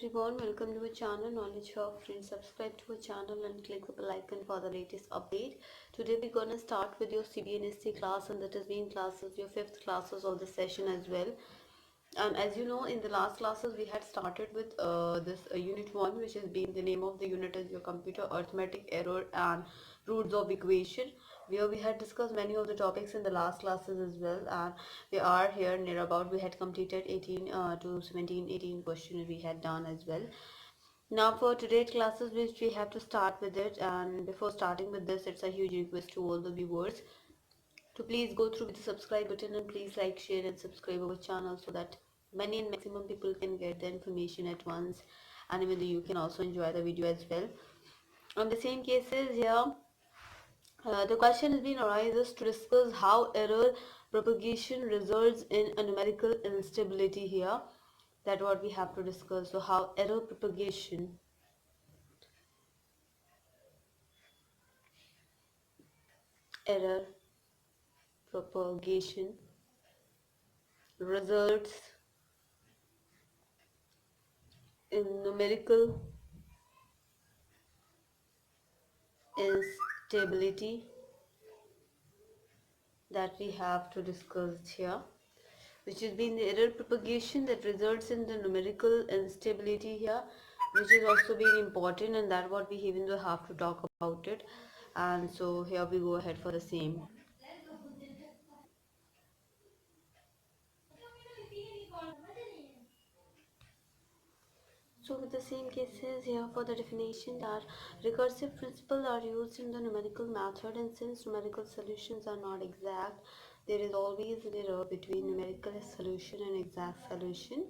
everyone, welcome to our channel Knowledge Hub. Friends, subscribe to our channel and click the bell icon for the latest update. Today we're gonna start with your CBNST class, and that has been classes, your fifth classes of the session as well. And as you know, in the last classes we had started with this unit 1, which has been the name of the unit is your computer, arithmetic, error and roots of equation, where we had discussed many of the topics in the last classes as well. And we are here near about, we had completed 18 to 17 18 questions we had done as well. Now for today's classes, which we have to start with it, and before starting with this, it's a huge request to all the viewers to please go through with the subscribe button, and please like, share and subscribe our channel so that many and maximum people can get the information at once, and even you can also enjoy the video as well. On the same cases here, the question has been arises to discuss how error propagation results in a numerical instability here. That what we have to discuss. So how error propagation results in numerical instability, that we have to discuss here, which has been the error propagation that results in the numerical instability here, which is also very important, and that what we even though have to talk about it. And so here we go ahead for the same. So with the same cases here, for the definition, that recursive principles are used in the numerical method, and since numerical solutions are not exact, there is always an error between numerical solution and exact solution.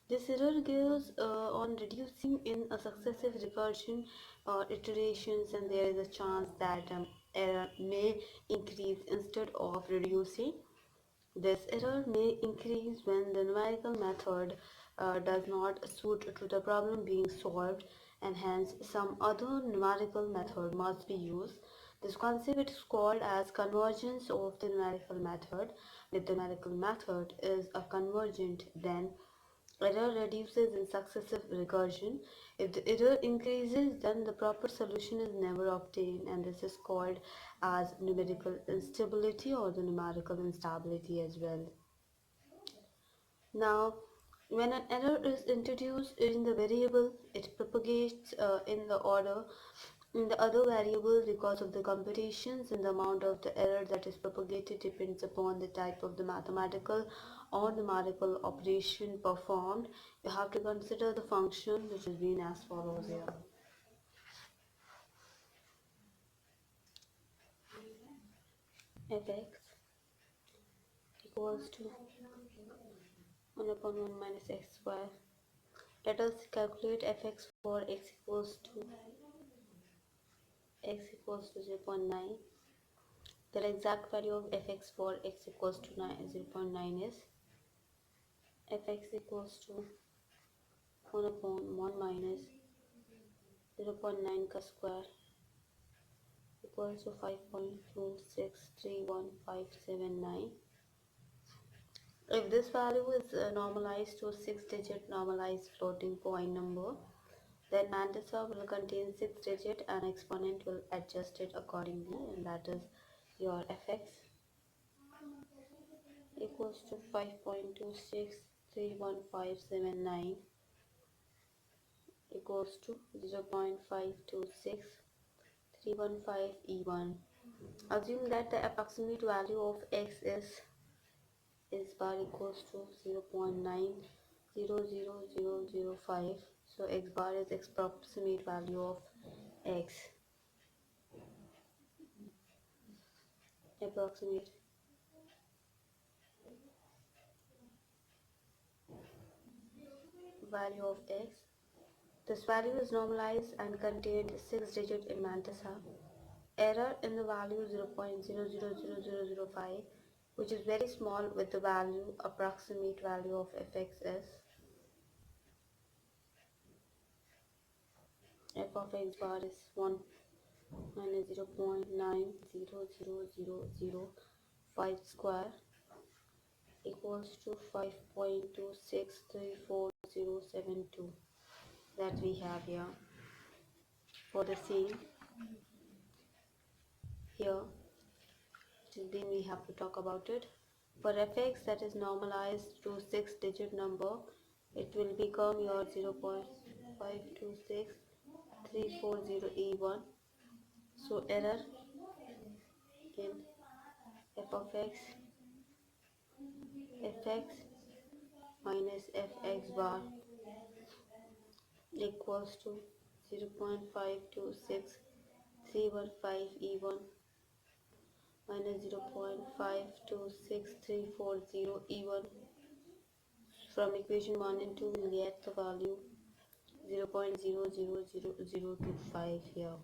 This error gives on reducing in a successive recursion or iterations, and there is a chance that error may increase instead of reducing. This error may increase when the numerical method does not suit to the problem being solved, and hence some other numerical method must be used. This concept is called as convergence of the numerical method. If the numerical method is a convergent, then error reduces in successive recursion. If the error increases, then the proper solution is never obtained, and this is called as numerical instability or the numerical instability as well. Now, when an error is introduced in the variable, it propagates in the other variable because of the computations, and the amount of the error that is propagated depends upon the type of the mathematical or numerical operation performed. You have to consider the function, which has been as follows here. Fx equals to 1 upon 1 minus x square. Let us calculate fx for x equals to 0.9. The exact value of fx for x equals to 0.9 is fx equals to 1 upon 1 minus 0.9 ka square equals to 5.2631579. If this value is normalized to 6-digit normalized floating point number, then mantissa will contain 6-digit and exponent will adjust it accordingly, and that is your fx equals to 5.2631579 equals to 0.526 315 Assume that the approximate value of x is bar equals to 0.900005. So x bar is approximate value of x. Approximate value of x. This value is normalized and contained 6-digit in mantissa. Error in the value 0.000005, which is very small, with the value approximate value of fx is f of x bar is 1 minus 0.900005 square equals to 5.2634072 that we have here. For the same, here then we have to talk about it. For fx that is normalized to 6-digit number, it will become your 0.526340E1. So error in f of x, fx minus fx bar equals to 0.526315E1 minus 0.526340E1. From equation 1 and 2 we'll get the value 0.000025 here.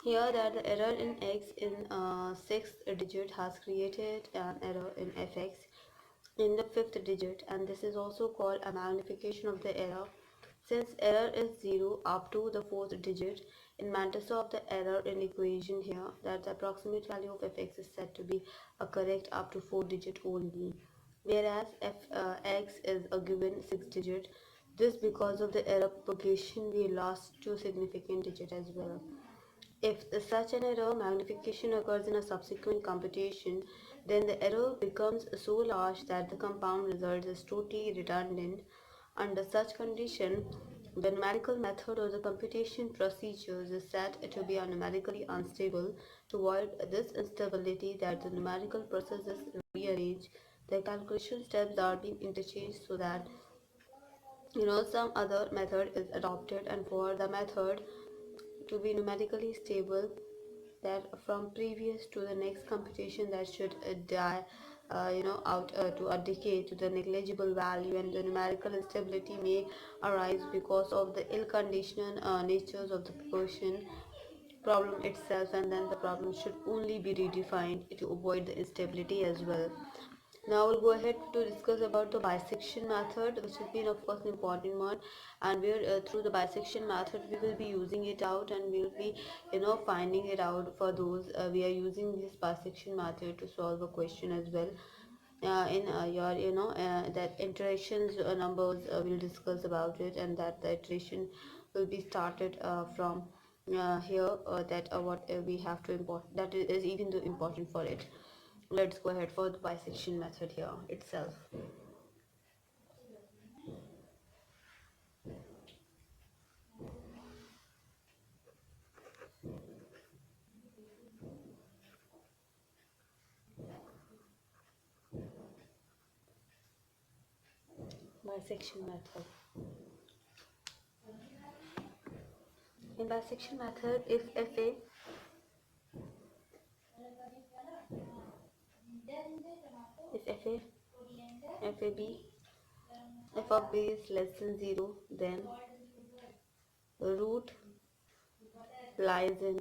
Here that the error in x in 6th digit has created an error in fx in the 5th digit, and this is also called a magnification of the error. Since error is 0 up to the 4th digit, in matters of the error in equation here, that the approximate value of fx is said to be a correct up to 4 digit only, whereas x is a given 6 digit. This because of the error propagation we lost 2 significant digit as well. If such an error magnification occurs in a subsequent computation, then the error becomes so large that the compound result is totally redundant. Under such condition, the numerical method or the computation procedures is said to be numerically unstable. To avoid this instability that the numerical process is rearranged, the calculation steps are being interchanged so that some other method is adopted, and for the method to be numerically stable, that from previous to the next computation that should die out to a decay to the negligible value, and the numerical instability may arise because of the ill-conditioned natures of the proportion problem itself, and then the problem should only be redefined to avoid the instability as well. Now we'll go ahead to discuss about the bisection method, which has been of course an important one, and where through the bisection method we will be using it out, and we'll be finding it out for those we are using this bisection method to solve a question as well. In your that iterations numbers we'll discuss about it, and that the iteration will be started from here, that what we have to import, that is even though important for it. Let's go ahead for the bisection method here itself. Bisection method. In bisection method, if fa fab f of b is less than 0, then root lies in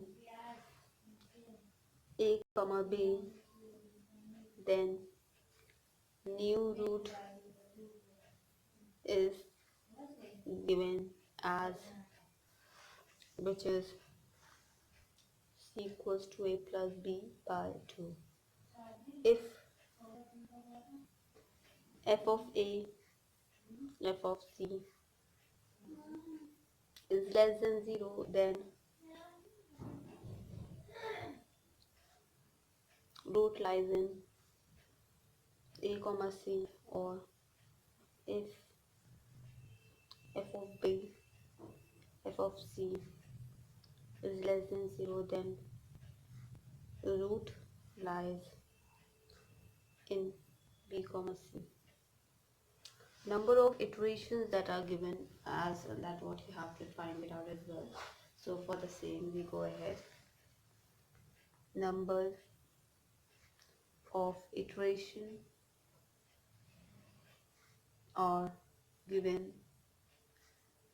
a comma b, then new root is given as, which is c equals to a plus b by 2. If f of a, f of c is less than 0, then root lies in a comma c, or if f of b, f of c is less than 0, then root lies in b comma c. Number of iterations that are given as that, what you have to find it out as well. So for the same we go ahead. Number of iteration are given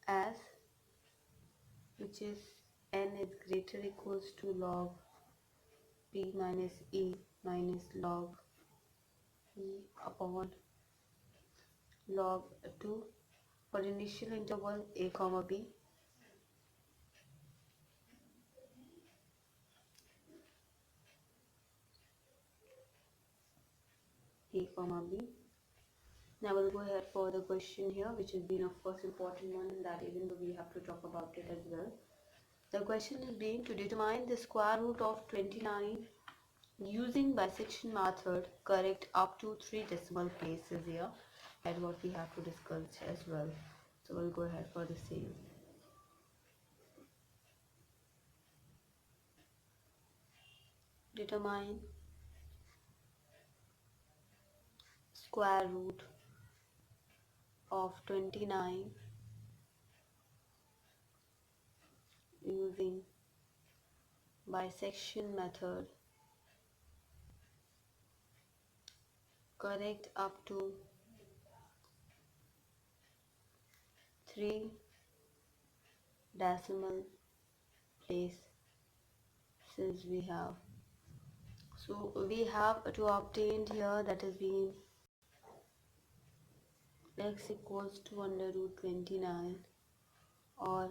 as, which is n is greater equals to log p minus e minus log e upon log 2 for initial interval a comma b, A comma B. Now we'll go ahead for the question here, which has been of course important one, and that even though we have to talk about it as well. The question is being to determine the square root of 29 using bisection method, correct up to 3 decimal places here, and what we have to discuss as well. So we'll go ahead for the same. Determine square root of 29 using bisection method, correct up to 3 decimal places we have. So we have to obtain here, that is being x equals to under root 29 or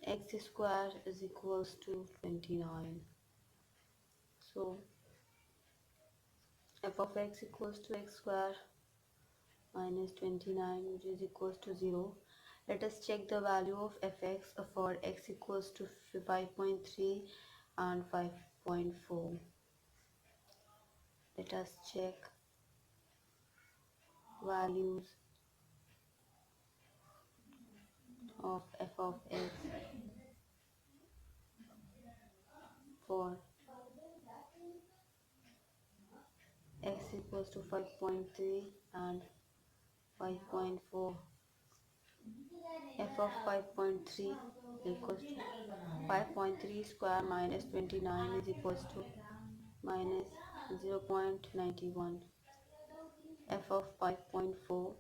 x square is equals to 29. So f of x equals to x square minus 29, which is equals to 0. Let us check the value of fx for x equals to 5.3 and 5.4. Let us check values of f of x for x equals to 5.3 and 5.4. f of 5.3 equals to 5.3 square minus 29 is equals to minus 0.91. f of 5.4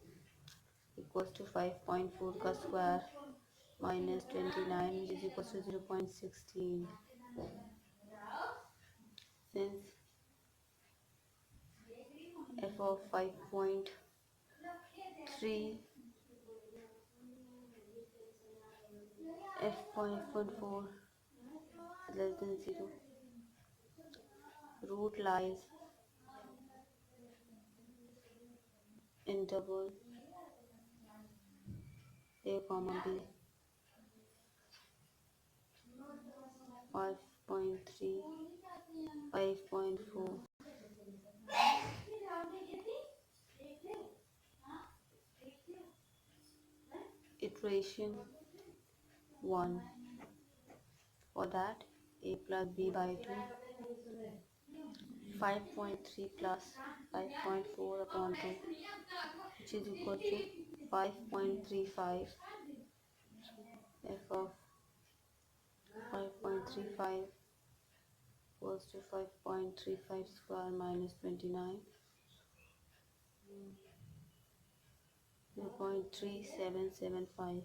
equals to 5.4 का square minus 29, which is equals to 0.16. Since f of 5.3 f.4 less than 0, root lies interval a comma b. 5.3 5.4 iteration 1. For that, a plus b by 2, 5.3 plus 5.4 upon 2, which is equal to 5.35. f of 5.35 equals to 5.35 square minus 29, 0.3775.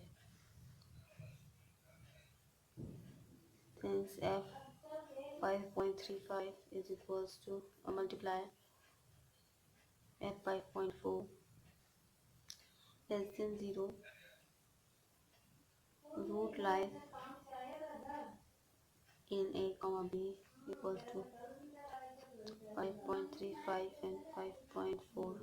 Since f 5.35 is equals to multiply f 5.4 less than 0, root lies in a comma b equals to 5.35 and 5.4.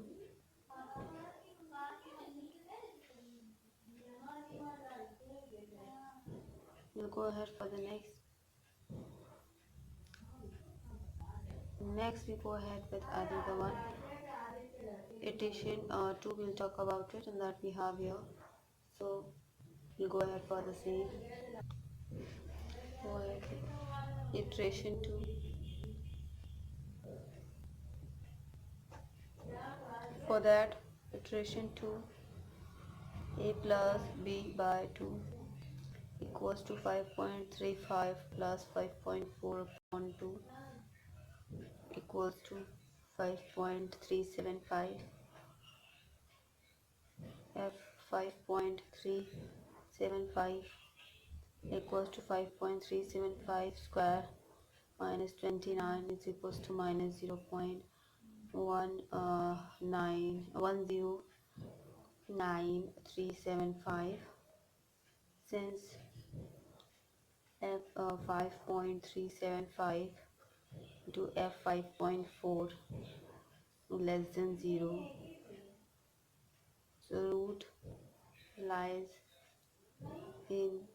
We'll go ahead for the next. Next we go ahead with another one. Iteration 2, we'll talk about it, and that we have here. So we'll go ahead for the same. Go ahead. Iteration 2. For that, iteration 2, a plus b by 2 equals to 5.35 plus 5.4 upon 2 equals to 5.375. f 5.375 equals to 5.375 square minus 29 is equals to minus 0.19375. Since f 5.375 into f 5.4 less than 0. So root lies in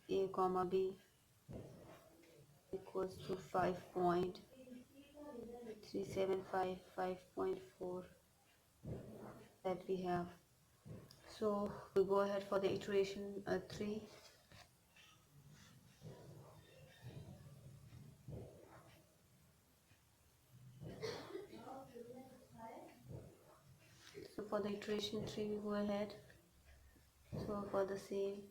a comma b equals to 5.375, 5.4 that we have. So we go ahead for the iteration 3. So for the iteration 3 we go ahead. So for the same,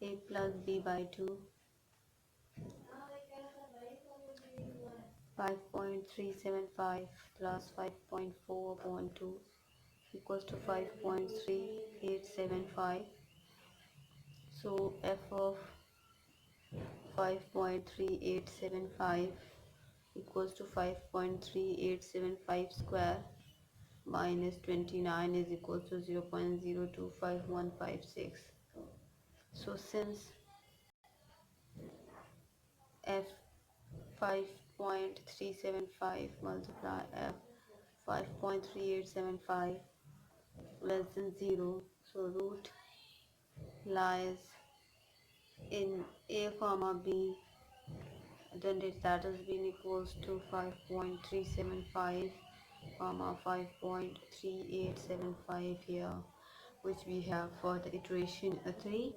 a plus b by 2, 5.375 plus 5.4 upon 2 equals to 5.3875. So f of 5.3875 equals to 5.3875 square minus 29 is equal to 0.025156. So since f 5.375 multiply f 5.3875 less than 0, so root lies in a comma b, then that has been equals to 5.375 comma 5.3875 here, which we have for the iteration 3.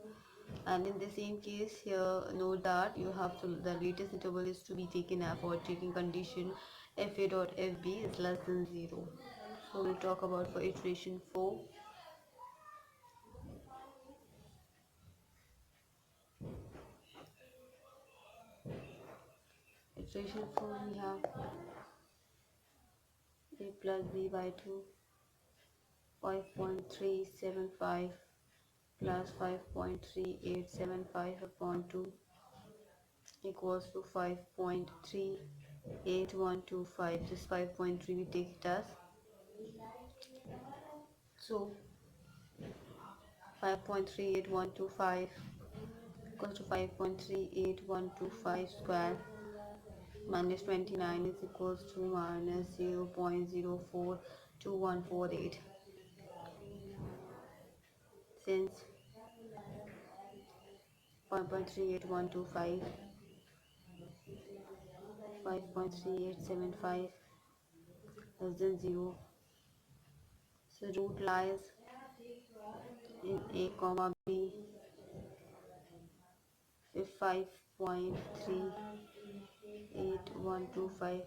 And in the same case here, note that you have to, the latest interval is to be taken for taking condition fa dot fb is less than 0. So we'll talk about for iteration 4. Iteration 4 we have a plus b by 2, 5.375 plus 5.3875 upon 2 equals to 5.38125. This 5.3 we take it as, so 5.38125 equals to 5.38125 square minus 29 is equals to minus 0.042148. Since 5.38125, 5.3875 less than 0, so root lies in a comma b if 5.38125,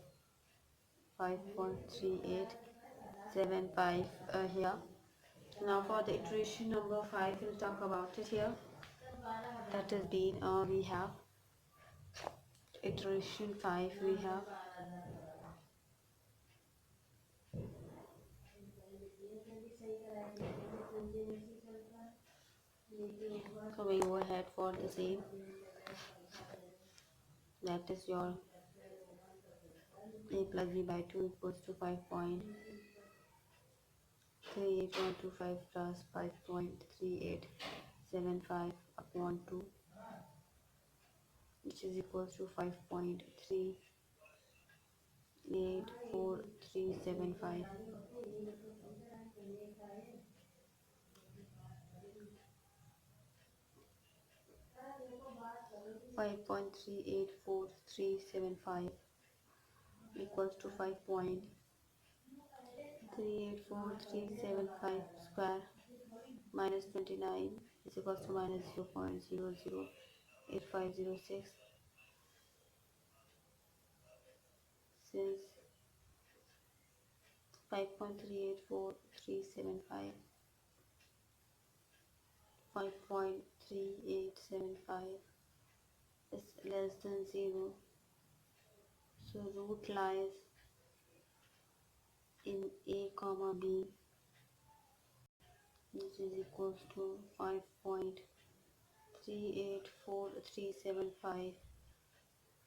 5.3875 here. Now for the iteration number 5 we'll talk about it here. That has been we have iteration 5 we have so we go ahead for the same, that is your a plus b by 2 equals to 5.38125 plus 5.3875 upon 2, which is equals to 5.38435. 5.38435 equals to 5.38435 square minus 29 is equals to minus 0.008506. Since 5.38435, 5.3875 is less than 0, so root lies in a comma b, which is equals to 5.38435,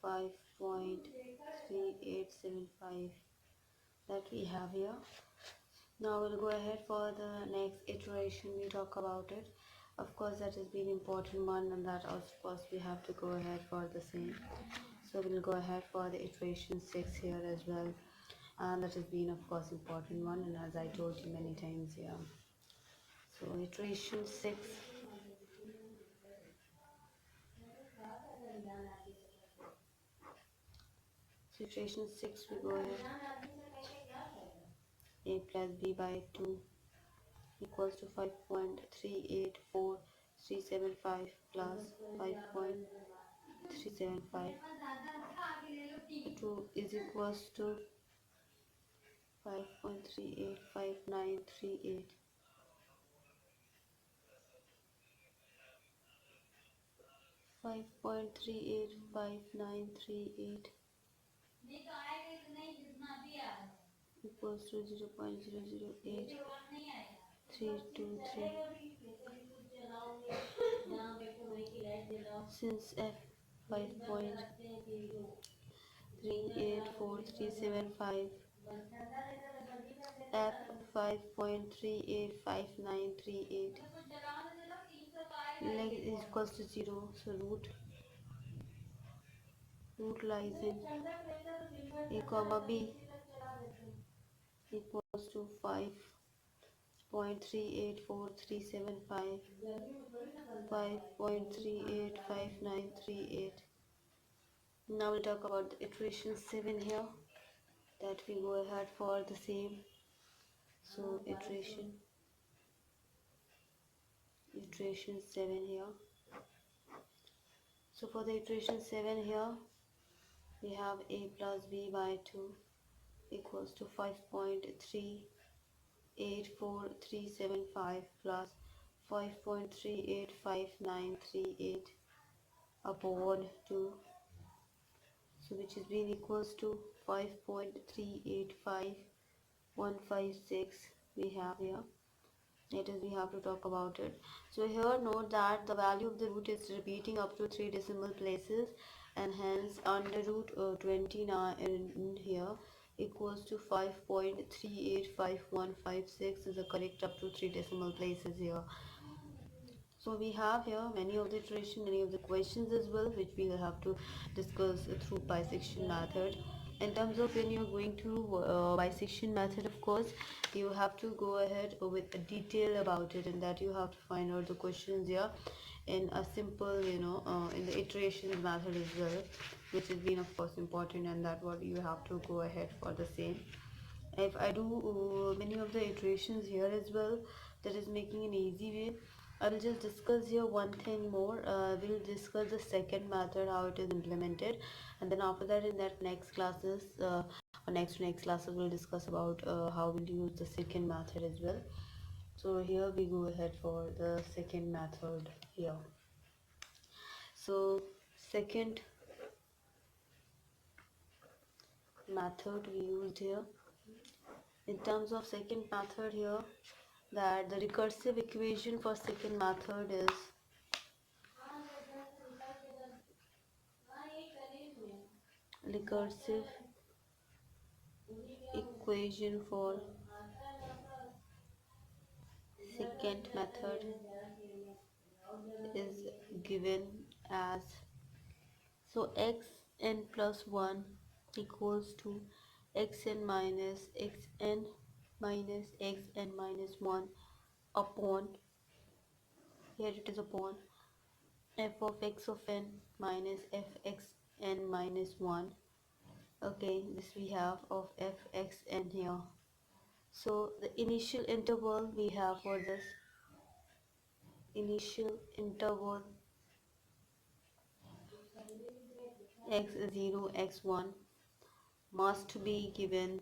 5.3875 that we have here. Now we'll go ahead for the next iteration, we talk about it. Of course that has been important one, and that of course we have to go ahead for the same. So we'll go ahead for the iteration 6 here as well. and that has been of course important one, and as I told you many times here. So iteration 6. Situation 6, we go ahead. A plus b by 2 equals to 5.384375 plus 5.375. 2 is equals to 5.385938. 5.385938 equals to 0.008323. Since f 5.384375, f 5.385938 is equals to 0, so root lies in a comma b equals to 5.384375, 5.385938. Now we'll talk about the iteration 7 here, that we go ahead for the same. So iteration 7 here. So for the iteration 7 here, we have a plus b by 2 equals to 5.384375 plus 5.385938 upon 2, so which is being equals to 5.385156 we have here. That is, we have to talk about it. So here note that the value of the root is repeating up to 3 decimal places, and hence under root 29 in here equals to 5.385156 is the correct up to 3 decimal places here. So we have here many of the iteration, many of the questions as well, which we will have to discuss through bisection method. In terms of when you're going to bisection method, of course you have to go ahead with a detail about it, and that you have to find out the questions here in a simple, in the iterations method as well, which has been of course important, and that what you have to go ahead for the same. If I do many of the iterations here as well, that is making an easy way. I will just discuss here one thing more. We'll discuss the second method, how it is implemented, and then after that in that next classes or next classes we'll discuss about how we'll use the second method as well. So here we go ahead for the second method here. So second method we used here. In terms of second method here, that the recursive equation for second method is recursive equation for second method is given as, so xn plus 1 equals to xn minus xn minus xn minus 1 upon, here it is upon, f of x of n minus fxn minus 1. Okay, this we have of fxn here. So the initial interval we have for this, initial interval x0 x1 must be given,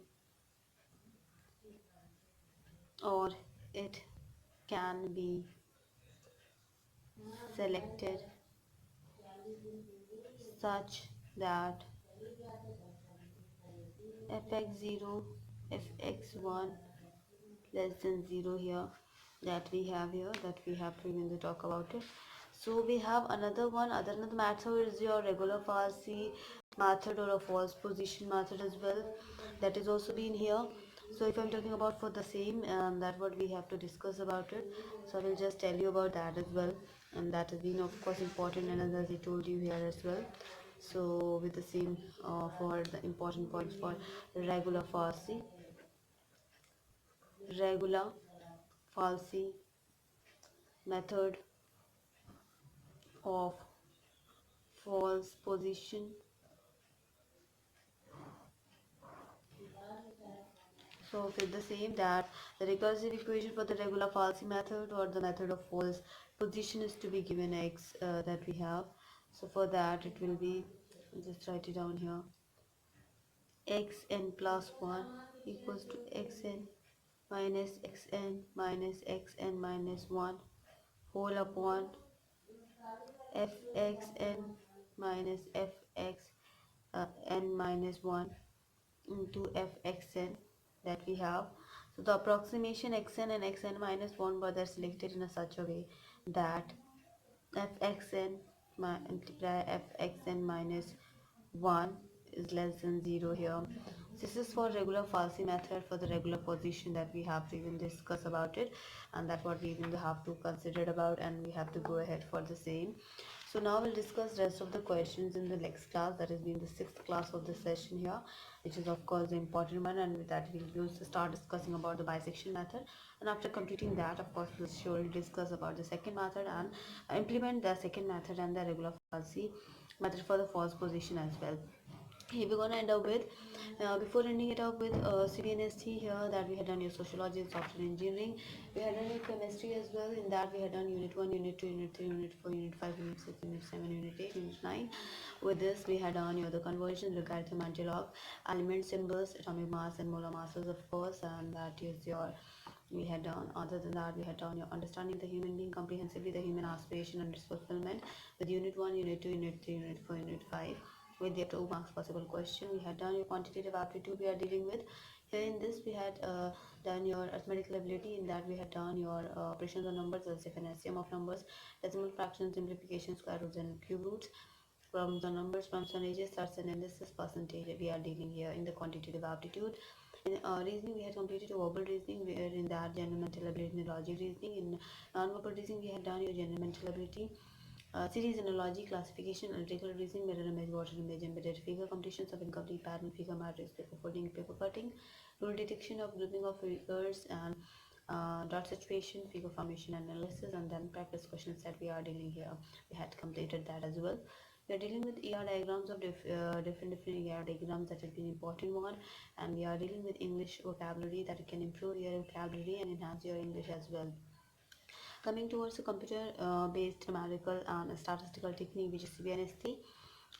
or it can be selected such that fx0 fx1 less than 0 here, that we have here, that we have to even talk about it. So we have another method is your regular falsi method or a false position method as well, that is also been here. So if I'm talking about for the same, that what we have to discuss about it, so I will just tell you about that as well, and that has been of course important, and as I told you here as well. So with the same for the important points for regular falsi, regular falsi method of false position. So with the same that the recursive equation for the regular falsi method or the method of false position is to be given x that we have. So for that it will be, just write it down here, xn plus 1 equals to xn minus xn minus 1 whole upon fxn minus fx n minus 1 into fxn that we have. So the approximation xn and xn minus 1 were selected in a such a way that fxn multiply fxn minus 1 is less than 0 here. This is for regular falsi method for the regular position that we have to even discuss about it, and that's what we even have to consider about, and we have to go ahead for the same. So now we'll discuss rest of the questions in the next class, that is being the 6th class of the session here, which is of course the important one, and with that we'll start discussing about the bisection method, and after completing that of course we'll surely discuss about the second method and implement the second method and the regular falsi method for the false position as well. Here we're gonna end up with before ending it up with CBNST here, that we had done your sociology and software engineering, we had done your chemistry as well. In that we had done unit 1, unit 2, unit 3, unit 4, unit 5, unit 6, unit 7, unit 8, unit 9. With this we had done your the conversion, logarithm, anti-log, element symbols, atomic mass and molar masses of course, and that is your we had done. Other than that we had done your understanding the human being comprehensively, the human aspiration and its fulfillment with unit 1, unit 2, unit 3, unit 4, unit 5 with the 2 marks possible question. We had done your quantitative aptitude we are dealing with. Here in this we had done your arithmetical ability. In that we had done your operations on numbers, as if an SCM of numbers, decimal fractions, simplification, square roots and cube roots, from the numbers, percentages, stats analysis, percentage we are dealing here in the quantitative aptitude. In reasoning we had completed verbal reasoning, where in that general mental ability and logic reasoning. In non-verbal reasoning we had done your general mental ability, series analogy, classification, analytical reasoning, mirror image, water image, embedded figure, completions of incomplete pattern, figure matrix, paper folding, paper cutting, rule detection of grouping of figures, and dot situation, figure formation analysis, and then practice questions that we are dealing here. We had completed that as well. We are dealing with ER diagrams of different ER diagrams, that has been important one, and we are dealing with English vocabulary, that can improve your vocabulary and enhance your English as well. Coming towards the computer based numerical and statistical technique, which is CBNST.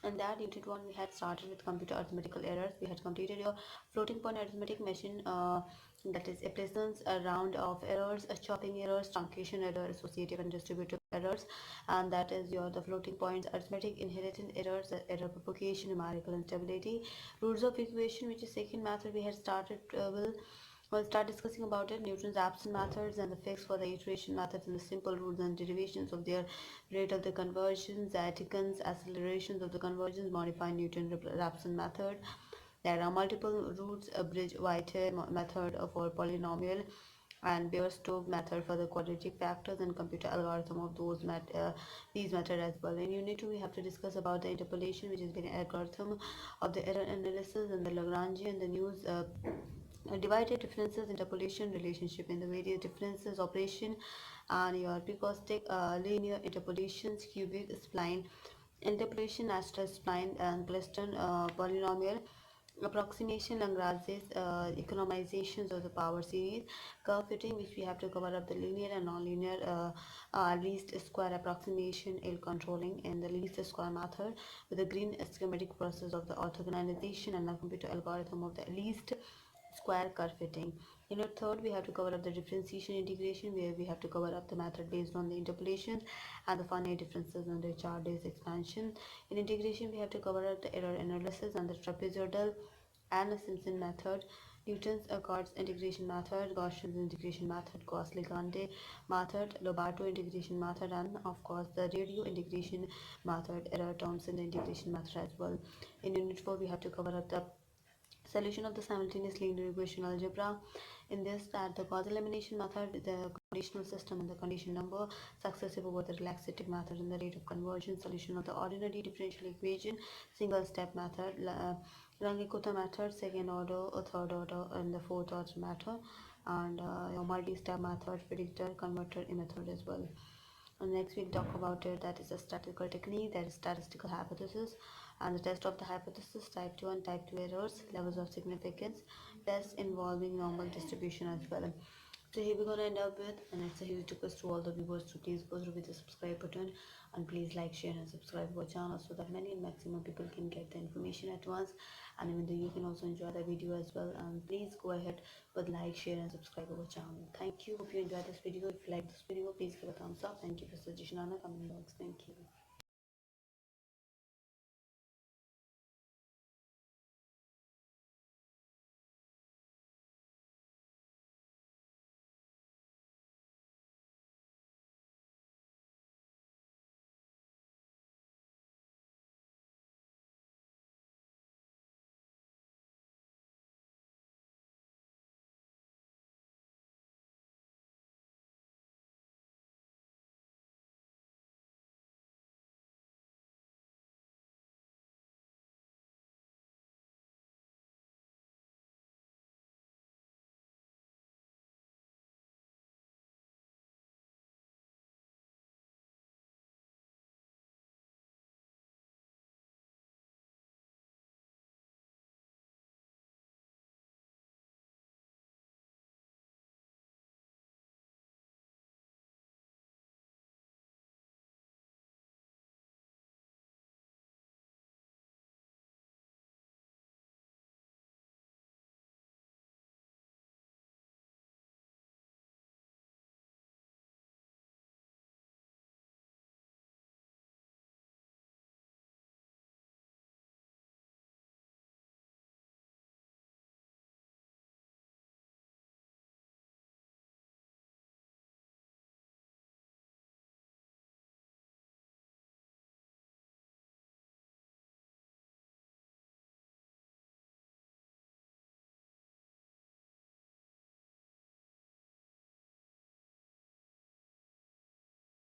And that unit 1 we had started with computer arithmetical errors. We had completed your floating point arithmetic machine, that is a presence, a round of errors, a chopping errors, truncation error, associative and distributive errors, and that is your the floating points arithmetic inheritance errors, error propagation, numerical instability, rules of equation, which is second method we had started we'll start discussing about it, Newton's absent methods and the fix for the iteration methods and the simple rules and derivations of their rate of the conversions, the Atkinson's accelerations of the conversions, modify Newton's absent method. There are multiple routes, a Bridge-White method for polynomial, and Beer-Stokes method for the quadratic factors, and computer algorithm of these methods as well. In unit 2 we have to discuss about the interpolation, which is an algorithm of the error analysis, and the Lagrangian, the news divided differences, interpolation, relationship in the various differences operation, and your precostic linear interpolations, cubic spline interpolation, astral spline, and Gliston polynomial approximation, Lagrange's economizations of the power series, curve fitting, which we have to cover up the linear and non-linear least square approximation, L controlling, and the least square method with the green schematic process of the orthogonalization, and the computer algorithm of the least square curve fitting. In our third we have to cover up the differentiation integration, where we have to cover up the method based on the interpolation and the finite differences and the Charday's expansion. In integration we have to cover up the error analysis and the trapezoidal and the Simpson method, Newton's Accords integration method, Gaussian's integration method, Gauss-Legendre method, Lobato integration method, and of course the radio integration method, error terms in the integration method as well. In unit 4 we have to cover up the Solution of the simultaneous linear equation algebra. In this, that the Gauss elimination method, the conditional system and the condition number, successive over the relaxative method and the rate of conversion. Solution of the ordinary differential equation, single step method, Runge-Kutta method, second order, a third order, and the fourth order method, and your multi-step method, predictor, converter method as well. And next we'll talk about it, that is a statistical technique, that is statistical hypothesis, and the test of the hypothesis, type 2 and type 2 errors, levels of significance, tests involving normal distribution as well. So here we're gonna end up with an it's a huge request to all the viewers to please go through with the subscribe button, and please like, share and subscribe our channel so that many and maximum people can get the information at once, and even though you can also enjoy the video as well. And please go ahead with like, share and subscribe our channel. Thank you. Hope you enjoyed this video. If you like this video, please give a thumbs up and give a suggestion on the comment box. Thank you.